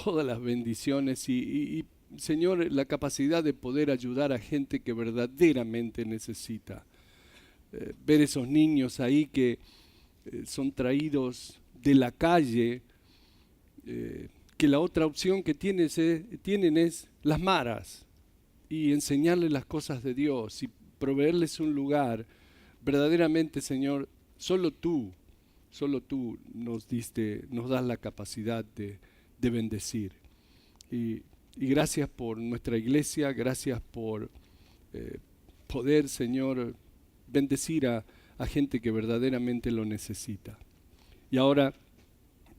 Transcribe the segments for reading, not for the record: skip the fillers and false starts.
todas las bendiciones y, Señor, la capacidad de poder ayudar a gente que verdaderamente necesita. Ver esos niños ahí que son traídos de la calle, que la otra opción que tienen es las maras y enseñarles las cosas de Dios y proveerles un lugar. Verdaderamente, Señor, solo tú nos das la capacidad de bendecir. Y gracias por nuestra iglesia, gracias por poder, Señor, bendecir a gente que verdaderamente lo necesita. Y ahora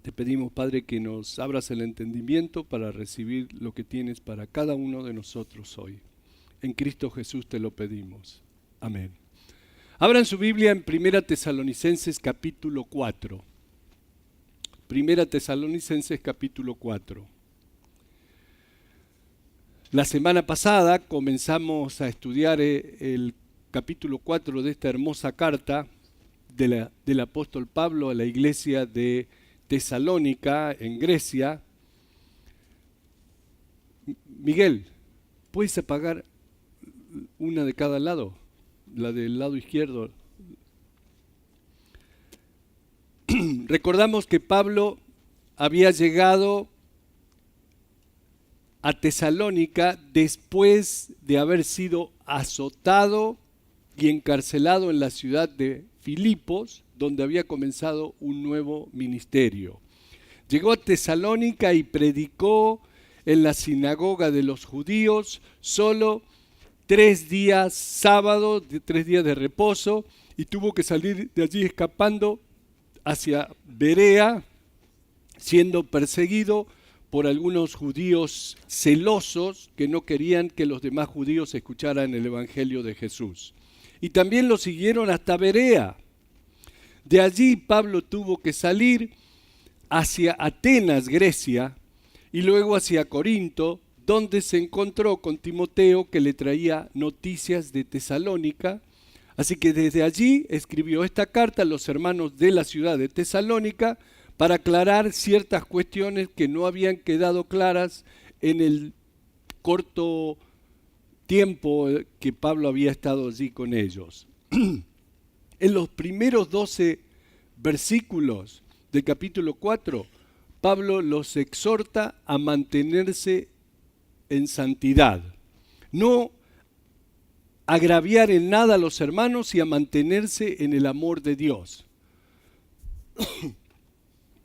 te pedimos, Padre, que nos abras el entendimiento para recibir lo que tienes para cada uno de nosotros hoy. En Cristo Jesús te lo pedimos. Amén. Abran su Biblia en 1 Tesalonicenses capítulo 4. 1 Tesalonicenses capítulo 4. La semana pasada comenzamos a estudiar el capítulo 4 de esta hermosa carta del apóstol Pablo a la iglesia de Tesalónica, en Grecia. Miguel, ¿puedes apagar una de cada lado? La del lado izquierdo. Recordamos que Pablo había llegado a Tesalónica después de haber sido azotado y encarcelado en la ciudad de Filipos, donde había comenzado un nuevo ministerio. Llegó a Tesalónica y predicó en la sinagoga de los judíos solo 3 días, sábado, 3 días de reposo, y tuvo que salir de allí escapando hacia Berea, siendo perseguido por algunos judíos celosos que no querían que los demás judíos escucharan el evangelio de Jesús. Y también lo siguieron hasta Berea. De allí Pablo tuvo que salir hacia Atenas, Grecia, y luego hacia Corinto, donde se encontró con Timoteo, que le traía noticias de Tesalónica. Así que desde allí escribió esta carta a los hermanos de la ciudad de Tesalónica para aclarar ciertas cuestiones que no habían quedado claras en el corto tiempo que Pablo había estado allí con ellos. En los primeros 12 versículos del capítulo 4, Pablo los exhorta a mantenerse en santidad, no agraviar en nada a los hermanos y a mantenerse en el amor de Dios.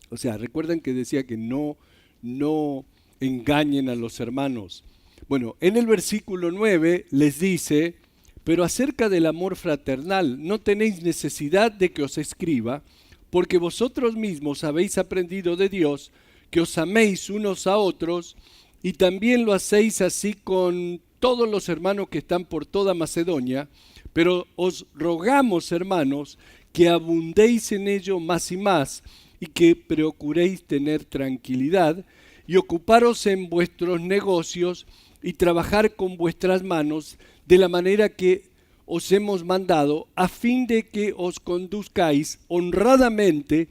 O sea, recuerdan que decía que no engañen a los hermanos. Bueno, en el versículo 9 les dice: pero acerca del amor fraternal no tenéis necesidad de que os escriba, porque vosotros mismos habéis aprendido de Dios que os améis unos a otros, y también lo hacéis así con todos los hermanos que están por toda Macedonia. Pero os rogamos, hermanos, que abundéis en ello más y más, y que procuréis tener tranquilidad, y ocuparos en vuestros negocios, y trabajar con vuestras manos, de la manera que os hemos mandado, a fin de que os conduzcáis honradamente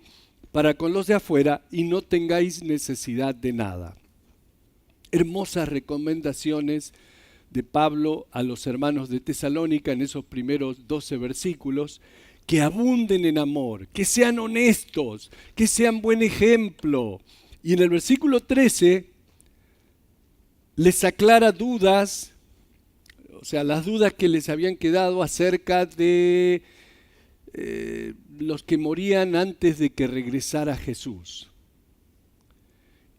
para con los de afuera, y no tengáis necesidad de nada. Hermosas recomendaciones de Pablo a los hermanos de Tesalónica en esos primeros 12 versículos: que abunden en amor, que sean honestos, que sean buen ejemplo. Y en el versículo 13 les aclara dudas, o sea, las dudas que les habían quedado acerca de los que morían antes de que regresara Jesús.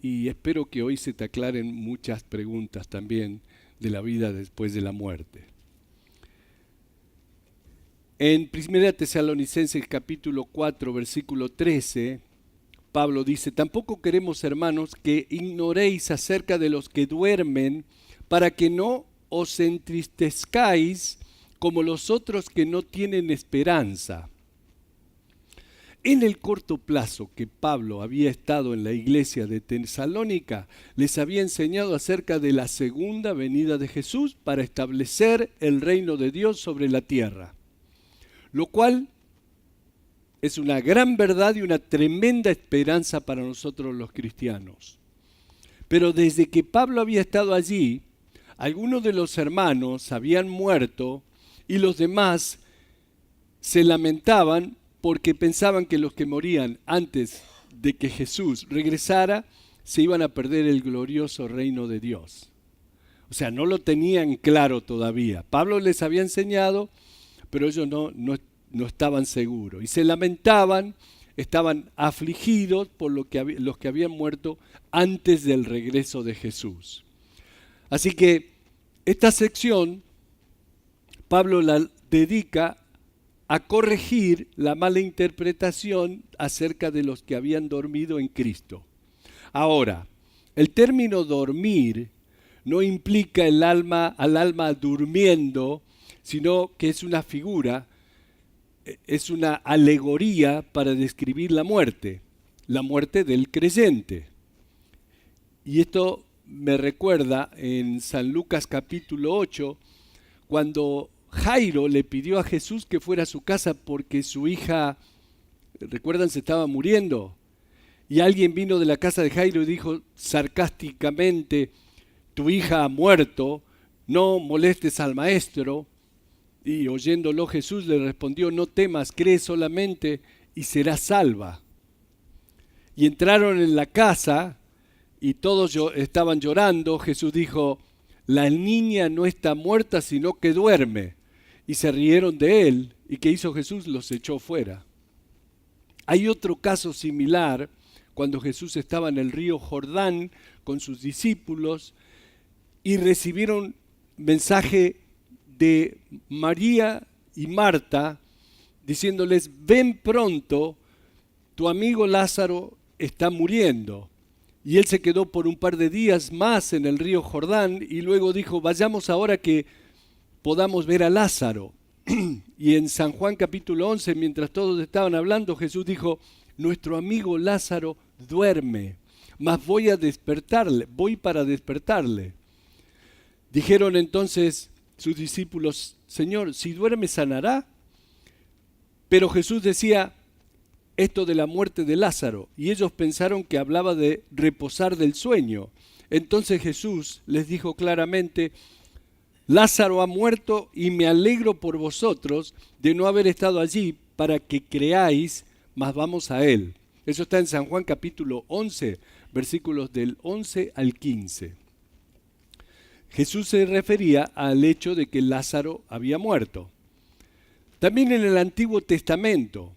Y espero que hoy se te aclaren muchas preguntas también de la vida después de la muerte. En 1 Tesalonicenses capítulo 4, versículo 13, Pablo dice: tampoco queremos, hermanos, que ignoréis acerca de los que duermen, para que no os entristezcáis como los otros que no tienen esperanza. En el corto plazo que Pablo había estado en la iglesia de Tesalónica, les había enseñado acerca de la segunda venida de Jesús para establecer el reino de Dios sobre la tierra, lo cual es una gran verdad y una tremenda esperanza para nosotros los cristianos. Pero desde que Pablo había estado allí, algunos de los hermanos habían muerto y los demás se lamentaban porque pensaban que los que morían antes de que Jesús regresara se iban a perder el glorioso reino de Dios. O sea, no lo tenían claro todavía. Pablo les había enseñado, pero ellos no estaban seguros. Y se lamentaban, estaban afligidos por los que habían muerto antes del regreso de Jesús. Así que esta sección, Pablo la dedica a corregir la mala interpretación acerca de los que habían dormido en Cristo. Ahora, el término dormir no implica al alma durmiendo, sino que es una figura, es una alegoría para describir la muerte del creyente. Y esto me recuerda en San Lucas capítulo 8, cuando Jairo le pidió a Jesús que fuera a su casa porque su hija, recuerdan, se estaba muriendo. Y alguien vino de la casa de Jairo y dijo sarcásticamente: tu hija ha muerto, no molestes al maestro. Y oyéndolo Jesús le respondió: no temas, cree solamente y serás salva. Y entraron en la casa y todos estaban llorando. Jesús dijo: la niña no está muerta, sino que duerme. Y se rieron de él. ¿Y qué hizo Jesús? Los echó fuera. Hay otro caso similar cuando Jesús estaba en el río Jordán con sus discípulos y recibieron mensaje de María y Marta diciéndoles: ven pronto, tu amigo Lázaro está muriendo. Y él se quedó por un par de días más en el río Jordán y luego dijo: vayamos ahora que podamos ver a Lázaro. Y en San Juan capítulo 11, mientras todos estaban hablando, Jesús dijo: nuestro amigo Lázaro duerme, mas voy para despertarle. Dijeron entonces sus discípulos: Señor, si duerme sanará. Pero Jesús decía esto de la muerte de Lázaro, y ellos pensaron que hablaba de reposar del sueño. Entonces Jesús les dijo claramente: Lázaro ha muerto y me alegro por vosotros de no haber estado allí para que creáis, mas vamos a él. Eso está en San Juan capítulo 11, versículos del 11 al 15. Jesús se refería al hecho de que Lázaro había muerto. También en el Antiguo Testamento,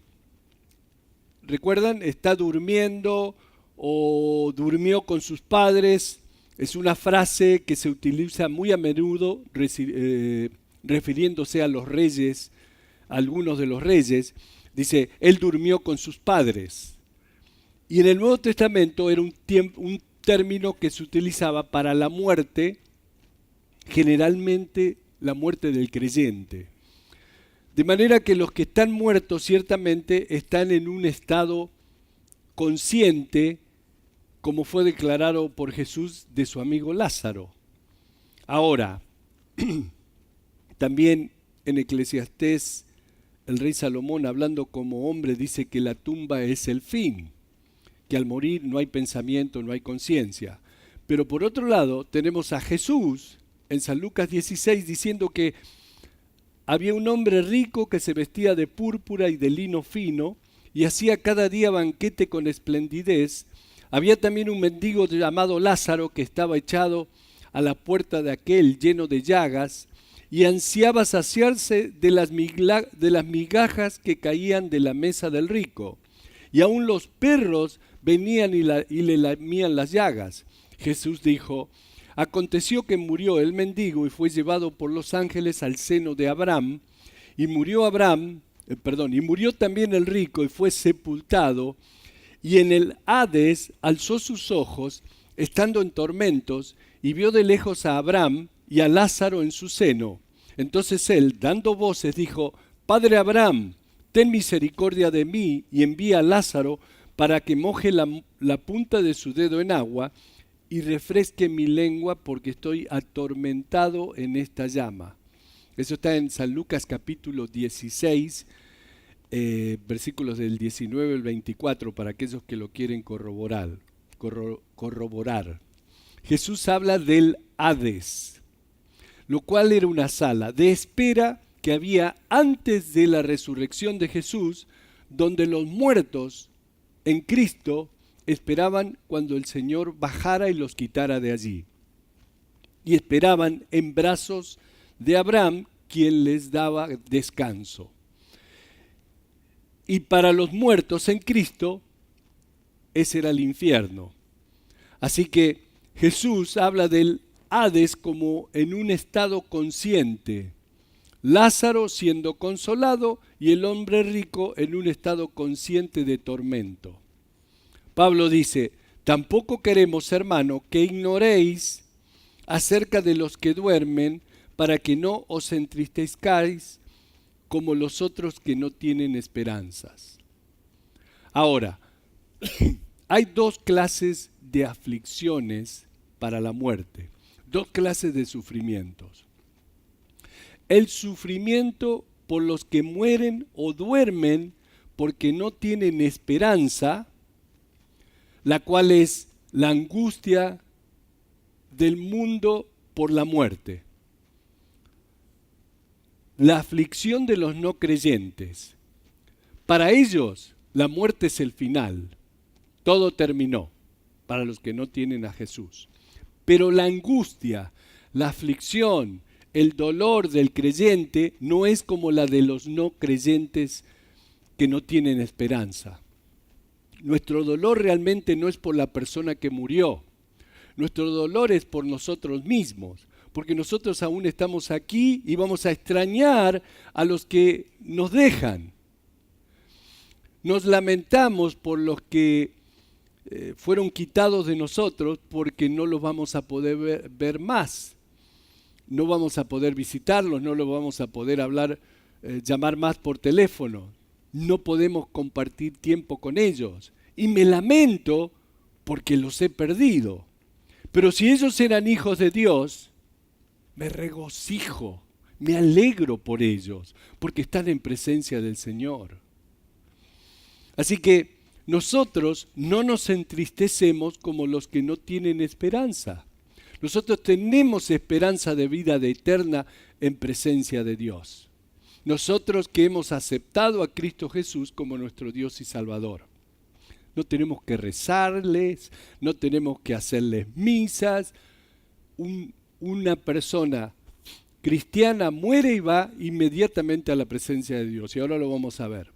¿recuerdan? Está durmiendo o durmió con sus padres. Es una frase que se utiliza muy a menudo refiriéndose a los reyes, a algunos de los reyes. Dice: él durmió con sus padres. Y en el Nuevo Testamento era un término que se utilizaba para la muerte, generalmente la muerte del creyente. De manera que los que están muertos ciertamente están en un estado consciente, como fue declarado por Jesús de su amigo Lázaro. Ahora, también en Eclesiastés, el rey Salomón, hablando como hombre, dice que la tumba es el fin, que al morir no hay pensamiento, no hay conciencia. Pero por otro lado, tenemos a Jesús en San Lucas 16 diciendo que había un hombre rico que se vestía de púrpura y de lino fino y hacía cada día banquete con esplendidez. Había también un mendigo llamado Lázaro que estaba echado a la puerta de aquel lleno de llagas y ansiaba saciarse de las migajas que caían de la mesa del rico. Y aún los perros venían y le lamían las llagas. Jesús dijo: aconteció que murió el mendigo y fue llevado por los ángeles al seno de Abraham. Y murió también el rico y fue sepultado. Y en el Hades alzó sus ojos, estando en tormentos, y vio de lejos a Abraham y a Lázaro en su seno. Entonces él, dando voces, dijo: Padre Abraham, ten misericordia de mí y envía a Lázaro para que moje la punta de su dedo en agua y refresque mi lengua, porque estoy atormentado en esta llama. Eso está en San Lucas capítulo 16, versículos del 19 al 24, para aquellos que lo quieren corroborar. Jesús habla del Hades, lo cual era una sala de espera que había antes de la resurrección de Jesús, donde los muertos en Cristo esperaban cuando el Señor bajara y los quitara de allí. Y esperaban en brazos de Abraham, quien les daba descanso. Y para los muertos en Cristo, ese era el infierno. Así que Jesús habla del Hades como en un estado consciente. Lázaro siendo consolado y el hombre rico en un estado consciente de tormento. Pablo dice, tampoco queremos, hermano, que ignoréis acerca de los que duermen, para que no os entristezcáis como los otros que no tienen esperanzas. Ahora, hay dos clases de aflicciones para la muerte, dos clases de sufrimientos. El sufrimiento por los que mueren o duermen porque no tienen esperanza, la cual es la angustia del mundo por la muerte. La aflicción de los no creyentes. Para ellos, la muerte es el final. Todo terminó para los que no tienen a Jesús. Pero la angustia, la aflicción, el dolor del creyente no es como la de los no creyentes que no tienen esperanza. Nuestro dolor realmente no es por la persona que murió. Nuestro dolor es por nosotros mismos, porque nosotros aún estamos aquí y vamos a extrañar a los que nos dejan. Nos lamentamos por los que fueron quitados de nosotros porque no los vamos a poder ver más. No vamos a poder visitarlos, no los vamos a poder hablar, llamar más por teléfono. No podemos compartir tiempo con ellos. Y me lamento porque los he perdido. Pero si ellos eran hijos de Dios, me regocijo, me alegro por ellos, porque están en presencia del Señor. Así que nosotros no nos entristecemos como los que no tienen esperanza. Nosotros tenemos esperanza de vida de eterna en presencia de Dios. Nosotros que hemos aceptado a Cristo Jesús como nuestro Dios y Salvador. No tenemos que rezarles, no tenemos que hacerles misas. Una persona cristiana muere y va inmediatamente a la presencia de Dios. Y ahora lo vamos a ver.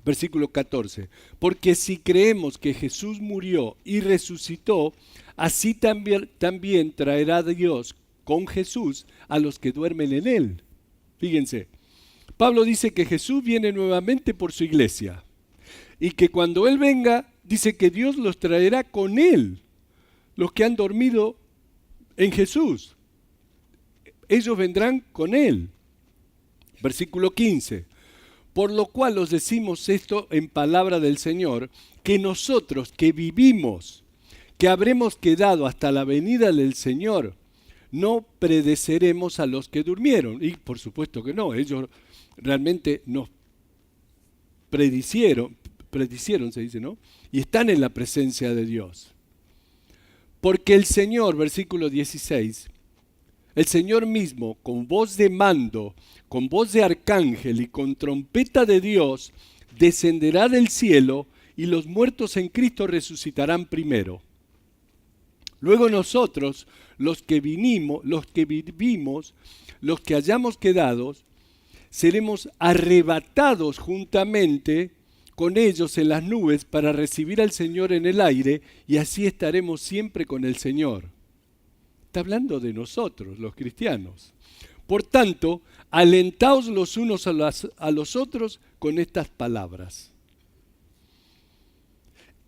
Versículo 14. Porque si creemos que Jesús murió y resucitó, así también traerá Dios con Jesús a los que duermen en Él. Fíjense, Pablo dice que Jesús viene nuevamente por su iglesia. Y que cuando Él venga, dice que Dios los traerá con Él, los que han dormido en Jesús. Ellos vendrán con Él. Versículo 15. Por lo cual os decimos esto en palabra del Señor, que nosotros que vivimos, que habremos quedado hasta la venida del Señor, no predeceremos a los que durmieron. Y por supuesto que no, ellos realmente nos predicieron, se dice, ¿no? Y están en la presencia de Dios. Porque el Señor, versículo 16, el Señor mismo, con voz de mando, con voz de arcángel y con trompeta de Dios, descenderá del cielo y los muertos en Cristo resucitarán primero. Luego nosotros, los que vivimos, los que hayamos quedado, seremos arrebatados juntamente con ellos en las nubes para recibir al Señor en el aire y así estaremos siempre con el Señor. Está hablando de nosotros, los cristianos. Por tanto, alentaos los unos a los otros con estas palabras.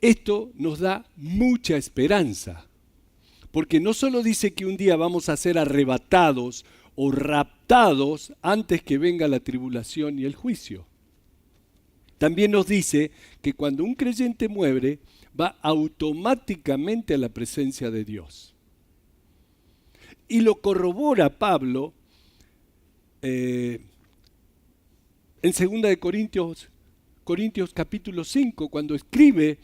Esto nos da mucha esperanza, porque no solo dice que un día vamos a ser arrebatados o raptados antes que venga la tribulación y el juicio. También nos dice que cuando un creyente muere, va automáticamente a la presencia de Dios. Y lo corrobora Pablo en 2 de Corintios capítulo 5, cuando escribe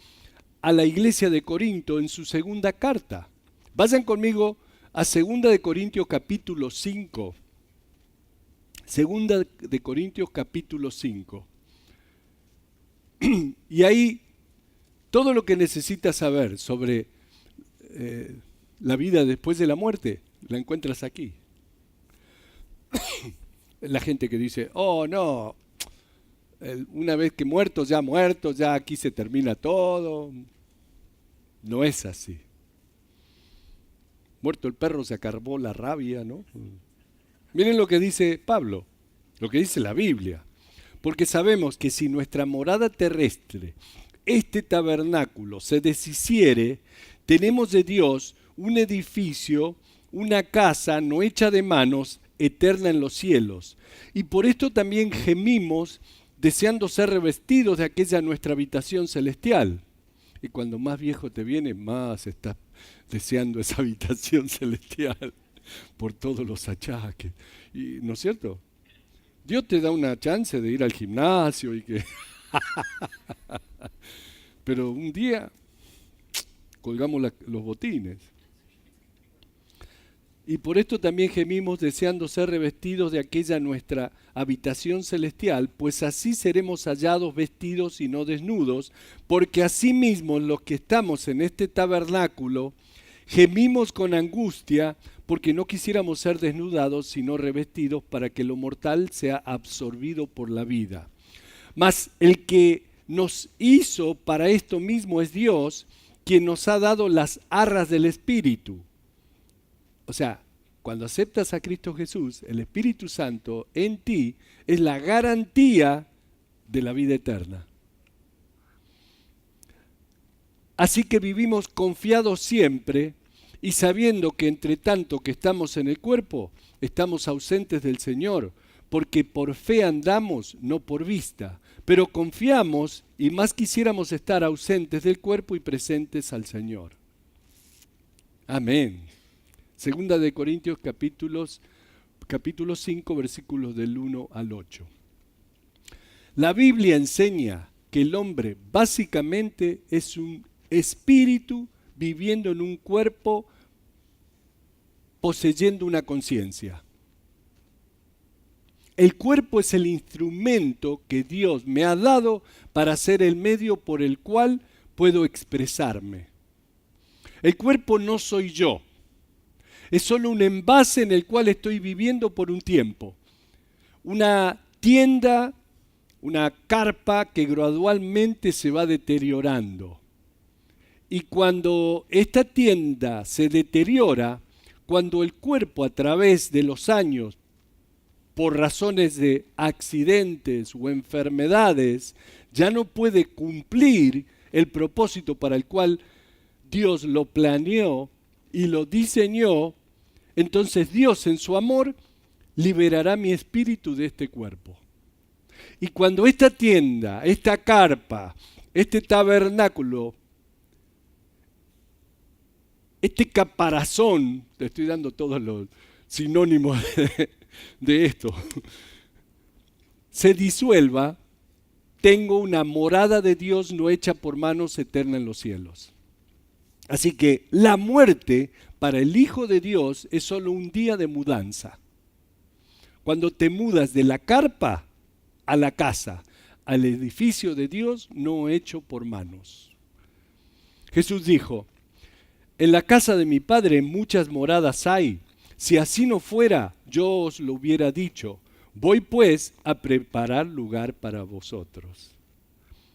a la iglesia de Corinto en su segunda carta. Vayan conmigo a 2 capítulo 5. 2 Corintios capítulo 5. Y ahí todo lo que necesitas saber sobre la vida después de la muerte, la encuentras aquí. La gente que dice, oh no, una vez que muertos, ya aquí se termina todo. No es así. Muerto el perro se acabó la rabia, ¿no? Miren lo que dice Pablo, lo que dice la Biblia. Porque sabemos que si nuestra morada terrestre, este tabernáculo, se deshiciere, tenemos de Dios un edificio, una casa no hecha de manos, eterna en los cielos. Y por esto también gemimos, deseando ser revestidos de aquella nuestra habitación celestial. Y cuando más viejo te viene, más estás deseando esa habitación celestial por todos los achaques. ¿No es cierto? Dios te da una chance de ir al gimnasio y que... Pero un día colgamos los botines. Y por esto también gemimos deseando ser revestidos de aquella nuestra habitación celestial, pues así seremos hallados vestidos y no desnudos, porque asimismo los que estamos en este tabernáculo gemimos con angustia, porque no quisiéramos ser desnudados, sino revestidos para que lo mortal sea absorbido por la vida. Mas el que nos hizo para esto mismo es Dios, quien nos ha dado las arras del Espíritu. O sea, cuando aceptas a Cristo Jesús, el Espíritu Santo en ti es la garantía de la vida eterna. Así que vivimos confiados siempre y sabiendo que entre tanto que estamos en el cuerpo, estamos ausentes del Señor, porque por fe andamos, no por vista, pero confiamos y más quisiéramos estar ausentes del cuerpo y presentes al Señor. Amén. Segunda de Corintios capítulo 5, versículos del 1 al 8. La Biblia enseña que el hombre básicamente es un espíritu viviendo en un cuerpo, poseyendo una conciencia. El cuerpo es el instrumento que Dios me ha dado para ser el medio por el cual puedo expresarme. El cuerpo no soy yo. Es solo un envase en el cual estoy viviendo por un tiempo. Una tienda, una carpa que gradualmente se va deteriorando. Y cuando esta tienda se deteriora, cuando el cuerpo a través de los años, por razones de accidentes o enfermedades, ya no puede cumplir el propósito para el cual Dios lo planeó y lo diseñó, entonces Dios en su amor liberará mi espíritu de este cuerpo. Y cuando esta tienda, esta carpa, este tabernáculo, este caparazón, te estoy dando todos los sinónimos de esto, se disuelva, tengo una morada de Dios no hecha por manos eterna en los cielos. Así que la muerte para el Hijo de Dios es solo un día de mudanza. Cuando te mudas de la carpa a la casa, al edificio de Dios no hecho por manos. Jesús dijo, en la casa de mi Padre muchas moradas hay. Si así no fuera, yo os lo hubiera dicho. Voy pues a preparar lugar para vosotros.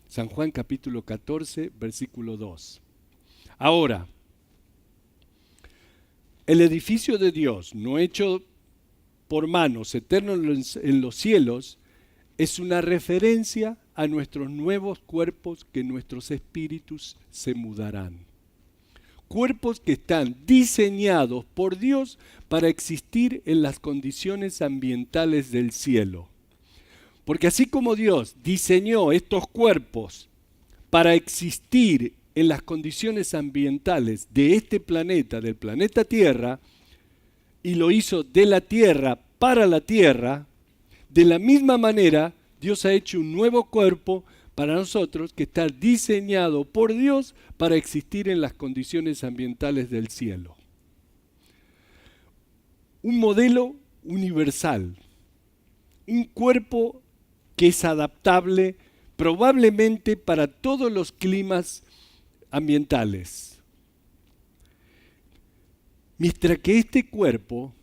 San Juan capítulo 14, versículo 2. Ahora, el edificio de Dios, no hecho por manos, eterno en los cielos, es una referencia a nuestros nuevos cuerpos que nuestros espíritus se mudarán. Cuerpos que están diseñados por Dios para existir en las condiciones ambientales del cielo. Porque así como Dios diseñó estos cuerpos para existir en las condiciones ambientales de este planeta, del planeta Tierra, y lo hizo de la Tierra para la Tierra, de la misma manera Dios ha hecho un nuevo cuerpo para nosotros que está diseñado por Dios para existir en las condiciones ambientales del cielo. un modelo universal, un cuerpo que es adaptable probablemente para todos los climas ambientales. Mientras que este cuerpo,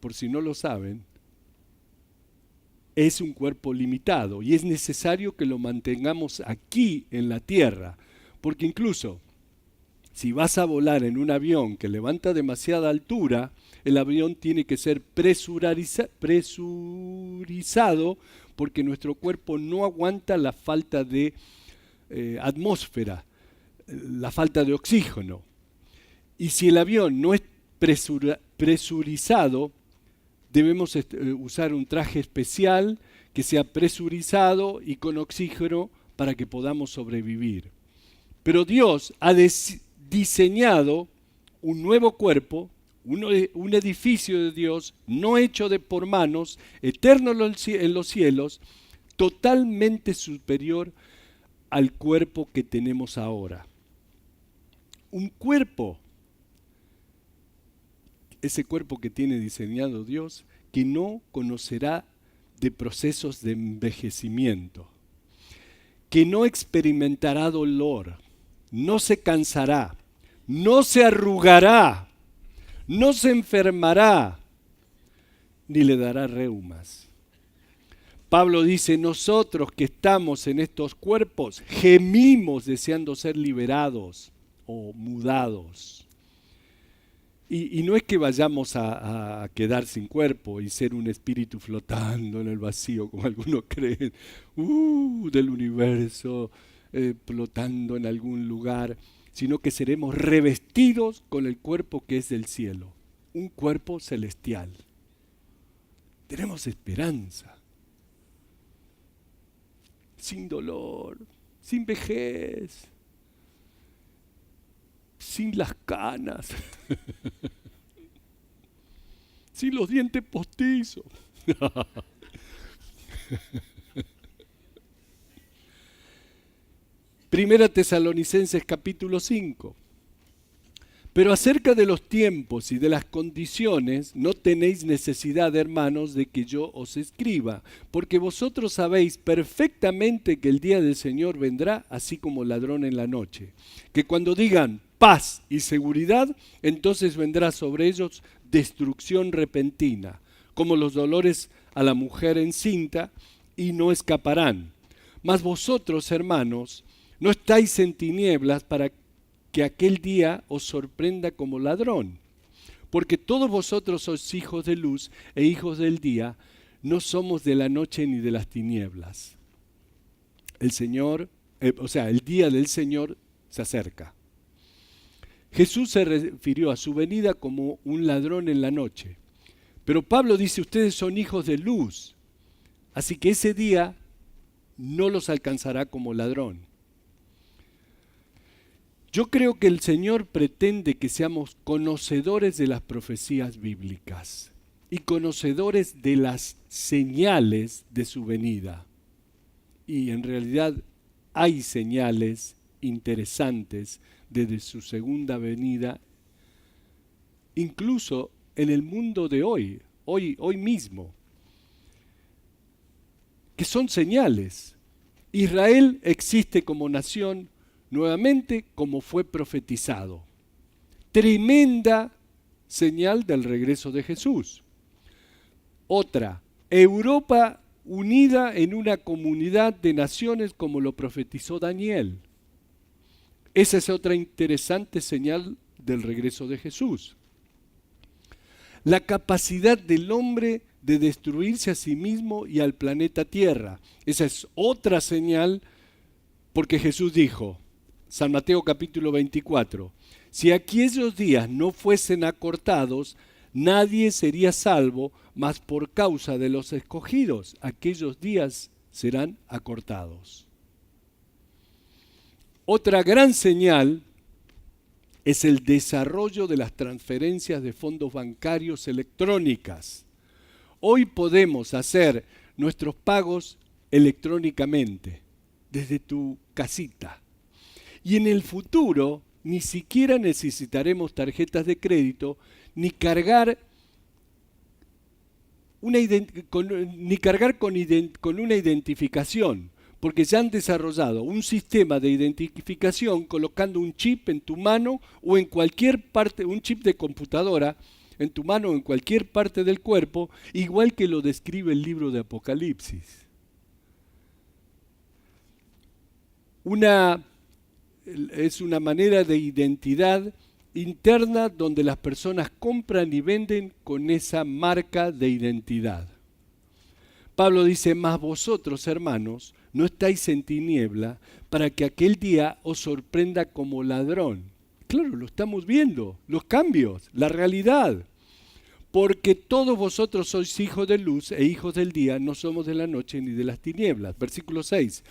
por si no lo saben, es un cuerpo limitado y es necesario que lo mantengamos aquí en la Tierra, porque incluso si vas a volar en un avión que levanta demasiada altura, el avión tiene que ser presurizado porque nuestro cuerpo no aguanta la falta de atmósfera, la falta de oxígeno. Y si el avión no es presurizado, debemos usar un traje especial que sea presurizado y con oxígeno para que podamos sobrevivir. Pero Dios ha diseñado un nuevo cuerpo, un edificio de Dios, no hecho por manos, eterno en los cielos, totalmente superior al cuerpo que tenemos ahora. Un cuerpo, ese cuerpo que tiene diseñado Dios, que no conocerá de procesos de envejecimiento, que no experimentará dolor, no se cansará, no se arrugará, no se enfermará, ni le dará reumas. Pablo dice, nosotros que estamos en estos cuerpos, gemimos deseando ser liberados o mudados. Y no es que vayamos a quedar sin cuerpo y ser un espíritu flotando en el vacío, como algunos creen, del universo, flotando en algún lugar, sino que seremos revestidos con el cuerpo que es del cielo, un cuerpo celestial. Tenemos esperanza, sin dolor, sin vejez, sin las canas, sin los dientes postizos. Primera Tesalonicenses capítulo 5. Pero acerca de los tiempos y de las condiciones, no tenéis necesidad, hermanos, de que yo os escriba, porque vosotros sabéis perfectamente que el día del Señor vendrá así como ladrón en la noche. Que cuando digan paz y seguridad, entonces vendrá sobre ellos destrucción repentina, como los dolores a la mujer encinta, y no escaparán. Mas vosotros, hermanos, no estáis en tinieblas para que aquel día os sorprenda como ladrón. Porque todos vosotros sois hijos de luz e hijos del día, no somos de la noche ni de las tinieblas. El Señor, el día del Señor se acerca. Jesús se refirió a su venida como un ladrón en la noche. Pero Pablo dice, ustedes son hijos de luz, así que ese día no los alcanzará como ladrón. Yo creo que el Señor pretende que seamos conocedores de las profecías bíblicas y conocedores de las señales de su venida. Y en realidad hay señales interesantes desde su segunda venida, incluso en el mundo de hoy mismo, que son señales. Israel existe como nación nuevamente como fue profetizado. Tremenda señal del regreso de Jesús. Otra, Europa unida en una comunidad de naciones como lo profetizó Daniel. Esa es otra interesante señal del regreso de Jesús. La capacidad del hombre de destruirse a sí mismo y al planeta Tierra. Esa es otra señal porque Jesús dijo, San Mateo capítulo 24, si aquellos días no fuesen acortados, nadie sería salvo, mas por causa de los escogidos, aquellos días serán acortados. Otra gran señal es el desarrollo de las transferencias de fondos bancarios electrónicas. Hoy podemos hacer nuestros pagos electrónicamente, desde tu casita. Y en el futuro ni siquiera necesitaremos tarjetas de crédito ni cargar ni cargar con una identificación, porque ya han desarrollado un sistema de identificación colocando un chip en tu mano o en cualquier parte, un chip de computadora en tu mano o en cualquier parte del cuerpo, igual que lo describe el libro de Apocalipsis. Es una manera de identidad interna donde las personas compran y venden con esa marca de identidad. Pablo dice, mas vosotros, hermanos, no estáis en tiniebla para que aquel día os sorprenda como ladrón. Claro, lo estamos viendo, los cambios, la realidad. Porque todos vosotros sois hijos de luz e hijos del día, no somos de la noche ni de las tinieblas. Versículo 6.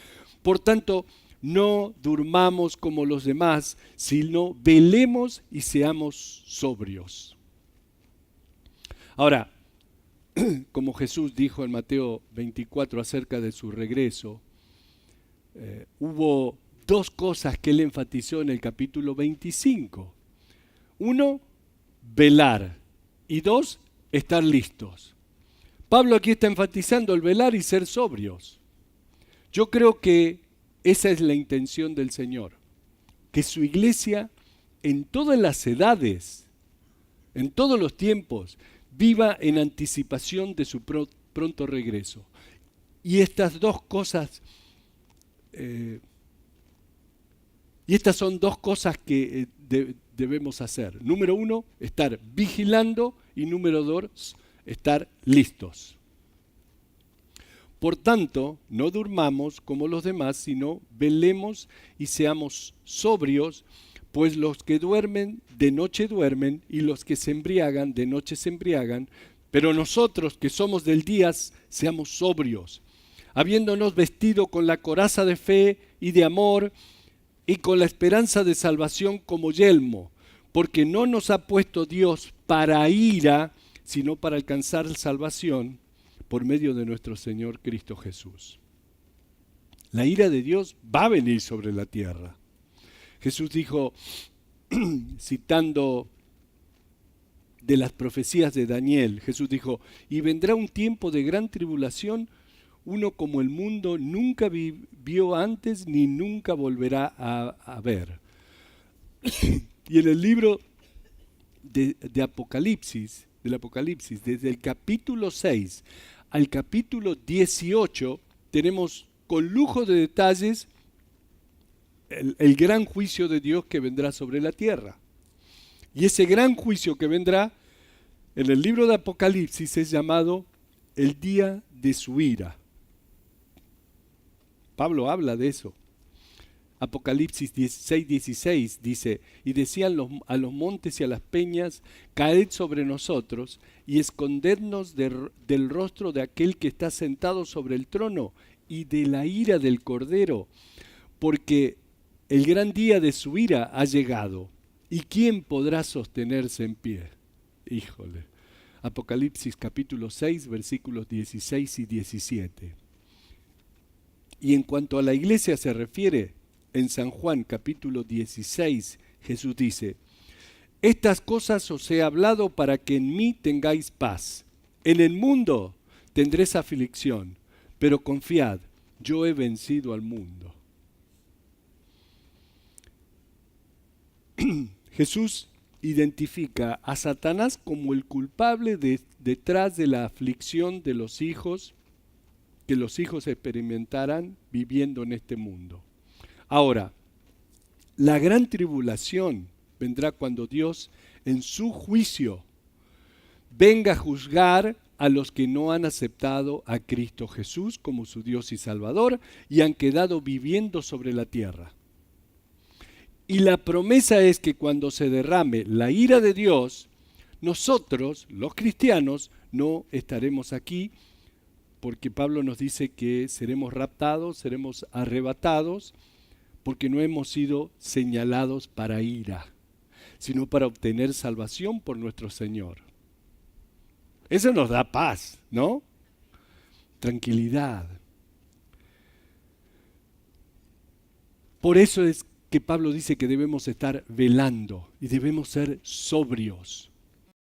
Por tanto, no durmamos como los demás, sino velemos y seamos sobrios. Ahora, como Jesús dijo en Mateo 24 acerca de su regreso, hubo dos cosas que él enfatizó en el capítulo 25. Uno, velar. Y dos, estar listos. Pablo aquí está enfatizando el velar y ser sobrios. Yo creo que esa es la intención del Señor. Que su iglesia, en todas las edades, en todos los tiempos, viva en anticipación de su pronto regreso. Y estas dos cosas, y estas son dos cosas que debemos hacer. Número uno, estar vigilando, y número dos, estar listos. Por tanto, no durmamos como los demás, sino velemos y seamos sobrios, pues los que duermen, de noche duermen, y los que se embriagan, de noche se embriagan, pero nosotros que somos del día, seamos sobrios, habiéndonos vestido con la coraza de fe y de amor, y con la esperanza de salvación como yelmo, porque no nos ha puesto Dios para ira, sino para alcanzar salvación por medio de nuestro Señor Cristo Jesús. La ira de Dios va a venir sobre la tierra. Jesús dijo, citando de las profecías de Daniel, Jesús dijo, y vendrá un tiempo de gran tribulación, uno como el mundo nunca vio antes ni nunca volverá a ver. Y en el libro del Apocalipsis, desde el capítulo 6 al capítulo 18, tenemos con lujo de detalles el gran juicio de Dios que vendrá sobre la tierra. Y ese gran juicio que vendrá en el libro de Apocalipsis es llamado el día de su ira. Pablo habla de eso. Apocalipsis 16 dice, y decían a los montes y a las peñas, caed sobre nosotros y escondednos del rostro de aquel que está sentado sobre el trono y de la ira del Cordero, porque el gran día de su ira ha llegado. ¿Y quién podrá sostenerse en pie? Híjole. Apocalipsis capítulo 6, versículos 16 y 17. Y en cuanto a la iglesia se refiere, en San Juan capítulo 16, Jesús dice, estas cosas os he hablado para que en mí tengáis paz. En el mundo tendréis aflicción, pero confiad, yo he vencido al mundo. Jesús identifica a Satanás como el culpable detrás de la aflicción de los hijos, que los hijos experimentarán viviendo en este mundo. Ahora, la gran tribulación vendrá cuando Dios, en su juicio, venga a juzgar a los que no han aceptado a Cristo Jesús como su Dios y Salvador y han quedado viviendo sobre la tierra. Y la promesa es que cuando se derrame la ira de Dios, nosotros, los cristianos, no estaremos aquí, porque Pablo nos dice que seremos raptados, seremos arrebatados, porque no hemos sido señalados para ira, sino para obtener salvación por nuestro Señor. Eso nos da paz, ¿no? Tranquilidad. Por eso es que Pablo dice que debemos estar velando y debemos ser sobrios.